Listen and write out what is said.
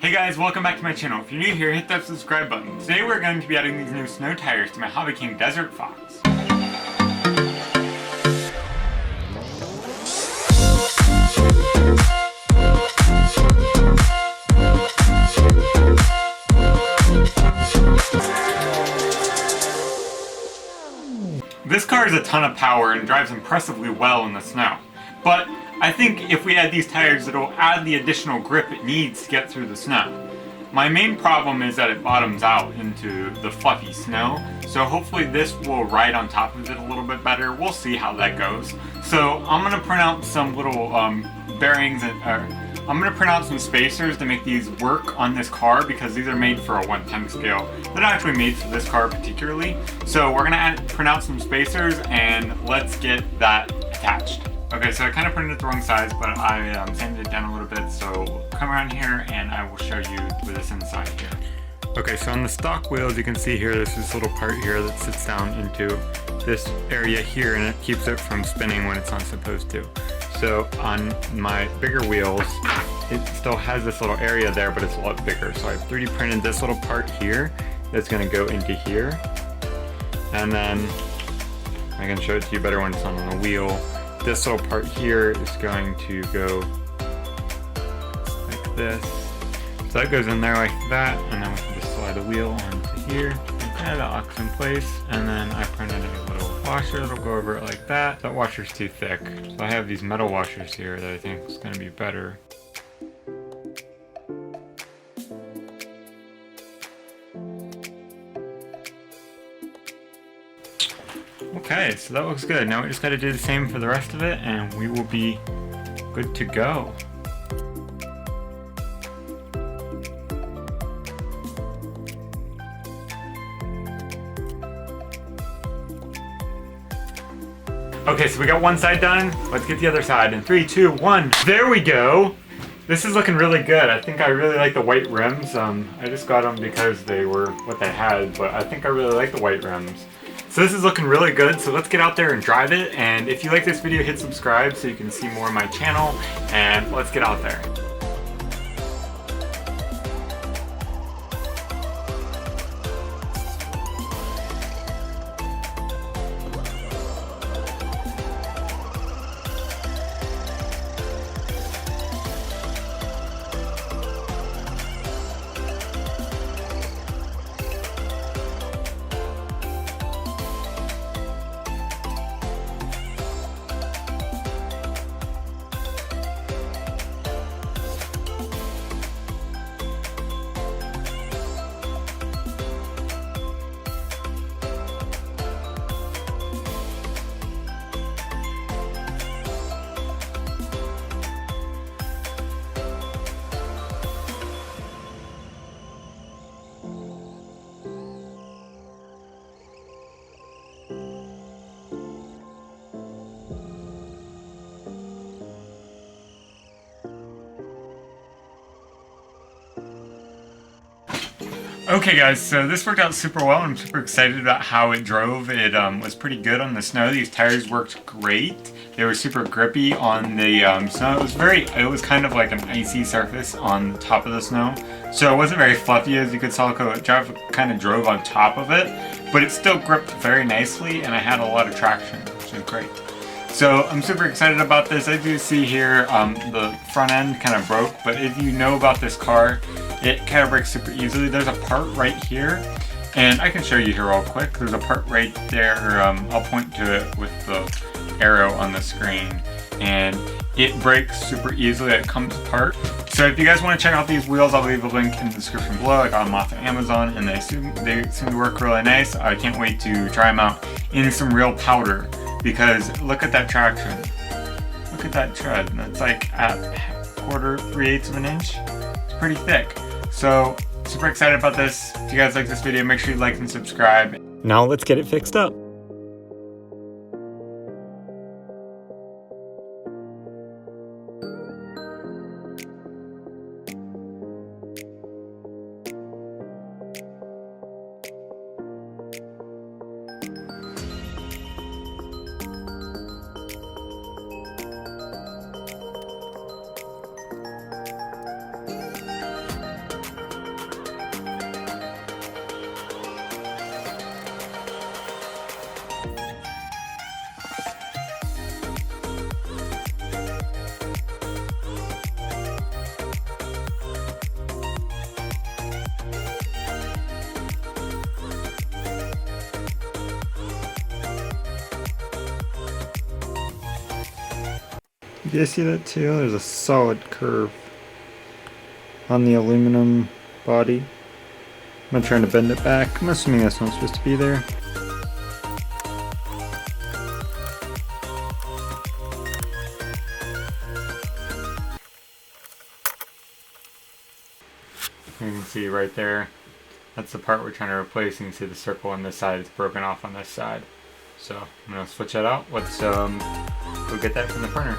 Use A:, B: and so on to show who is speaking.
A: Hey guys, welcome back to my channel. If you're new here, hit that subscribe button. Today we're going to be adding these new snow tires to my Hobby King Desert Fox. This car has a ton of power and drives impressively well in the snow. But I think if we add these tires, it'll add the additional grip it needs to get through the snow. My main problem is that it bottoms out into the fluffy snow, so hopefully this will ride on top of it a little bit better. We'll see how that goes. So I'm going to print out some little bearings and I'm going to print out some spacers to make these work on this car because these are made for a 1/10 scale. They're not actually made for this car particularly. So we're going to print out some spacers and let's get that attached. Okay, so I kind of printed it the wrong size, but I sanded it down a little bit, so come around here and I will show you with this inside here. Okay, so on the stock wheels, you can see here, there's this little part here that sits down into this area here, and it keeps it from spinning when it's not supposed to. So on my bigger wheels, it still has this little area there, but it's a lot bigger. So I've 3D printed this little part here that's gonna go into here. And then I can show it to you better when it's on the wheel. This little part here is going to go like this. So that goes in there like that, and then we can just slide the wheel onto here. And that locks in place, and then I printed a little washer that'll go over it like that. That washer's too thick, so I have these metal washers here that I think is going to be better. Okay, so that looks good. Now we just got to do the same for the rest of it and we will be good to go. Okay, so we got one side done. Let's get the other side in 3, 2, 1. There we go. This is looking really good. I think I really like the white rims. I just got them because they were what they had, but I think I really like the white rims. So this is looking really good, so let's get out there and drive it. And if you like this video, hit subscribe so you can see more of my channel, and let's get out there. Okay guys, so this worked out super well. I'm super excited about how it drove. It was pretty good on the snow. These tires worked great. They were super grippy on the snow. It was kind of like an icy surface on the top of the snow. So it wasn't very fluffy, as you could tell. It kind of drove on top of it, but it still gripped very nicely and I had a lot of traction, which is great. So I'm super excited about this. As you see here, the front end kind of broke, but if you know about this car, it kind of breaks super easily. There's a part right here, and I can show you here real quick. There's a part right there. I'll point to it with the arrow on the screen, and it breaks super easily. It comes apart. So if you guys want to check out these wheels, I'll leave a link in the description below. I got them off of Amazon, and they seem to work really nice. I can't wait to try them out in some real powder. Because look at that traction. Look at that tread. That's like at 1/4, 3/8 of an inch. It's pretty thick. So super excited about this. If you guys like this video, make sure you like and subscribe. Now let's get it fixed up.
B: You guys see that too? There's a solid curve on the aluminum body. I'm trying to bend it back. I'm assuming that's not supposed to be there.
A: You can see right there, that's the part we're trying to replace. You can see the circle on this side is broken off on this side. So I'm gonna switch that out. Let's go get that from the printer.